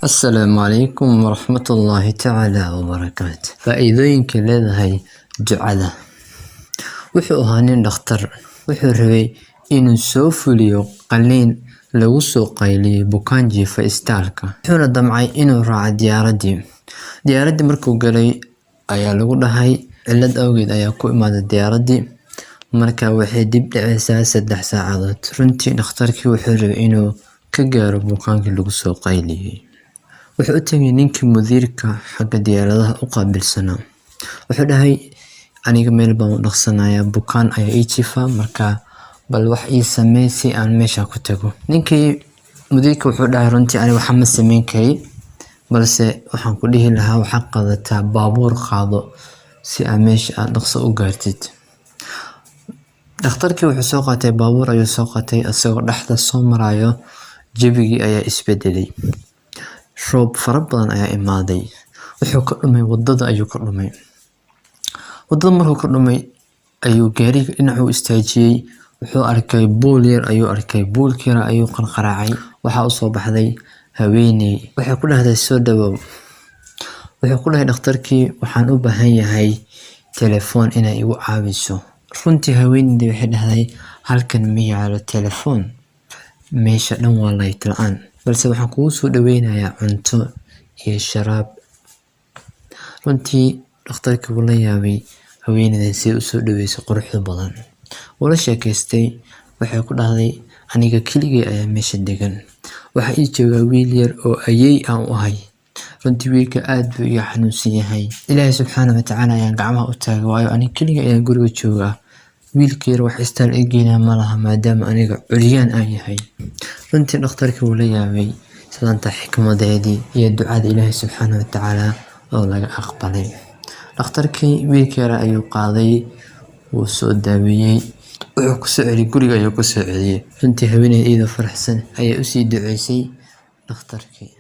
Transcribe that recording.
السلام عليكم ورحمة الله تعالى وبركاته. فإذا leedahay ducada. Wuxuu ahaa nin dhakhtar. Wuxuu rabay inuu soo fuliyo qalliin lagu soo qayliyo bukaan jiifa istaalka. Wuxuuna damcay inuu raaco diyaaradii. Diyaaradii markuu galay ayaa lagu dhahay cillad awgeed ayaa ku imaaday diyaaradii. Markaa waxay dib dhacaysaa 3 saacadood. Runtii dhakhtarkii wuxuu rabay inuu ka gaaro bukaankii lagu soo qayliyay. Wuxuu u tagay ninkii mudiirka xagga diyaaradaha u qaabilsanaa. Wuxuu dhahay aniga meel baan u dhaqsanayaa bukaan ayaa ii jiifa markaa bal wax ii samee si aan meesha ku tago. Ninkii mudiirka wuxuu dhahay runtii aniga waxa ma sameyn kari balse waxaan ku dhihi lahaa waxa qaadataa baabuur qaado si aan meesha aad dhaqso u gaartid. Dhakhtarkii wuxuu soo qaatay baabuur ayuu soo qaatay asagoo dhaxda soo marayo jabigii ayaa isbedelay. Roob fara badan ayaa imaaday. Wuxuu ka dhumay wadada ayuu ka dhumay. Wadada markuu ka dhumay ayuu gaariga dhinaca u istaajiyay. Wuxuu arkay buul yar ayuu arkay buulkiina ayuu qarqaraacay. Waxa uu soo baxday haweeney. Waxay ku dhahday soo dhawow. Wuxuu ku dhahay dhakhtarkii waxaan u baahan yahay telefoon inay igu caawiso. Runtii haweeneydii waxay dhahday halkan ma yaalo telefoon. Meesha dhan waa light la'aan. balse waxaan kugu soo dhaweynayaa cunto iyo sharaab. Runtii dhakhtarkii wuu la yaabay haweeneyda si u soo dhaweysay quruxda badan. Wala sheekaystay waxay ku dhahday aniga keligay ayaa meesha degan. Waxa ii jooga wiil yar oo ayay aan u ahay. Runtii wiilka aad buu iga xanuunsan yahay. Ilaahay subxaanahu wa ta'aala ayaan gacmaha u taagay waayo aniga keligay ayaan guriga joogaa. wiilkii wax istaal eegina ma laha maadaama aniga curyaan aan yahay. Runtii dhakhtarkii wuu la yaabay salaanta xikmadeedii iyo ducada Ilaahay subxaanahu wa ta'aala oo laga aqbalay. Dhakhtarkii wiilkii ayuu qaaday wuu soo daawiyay wuxuu ku soo celiyay guriga ayuu ku soo celiyay. Runtii haweeney iyadoo faraxsan ayay u sii duceysay dhakhtarkii.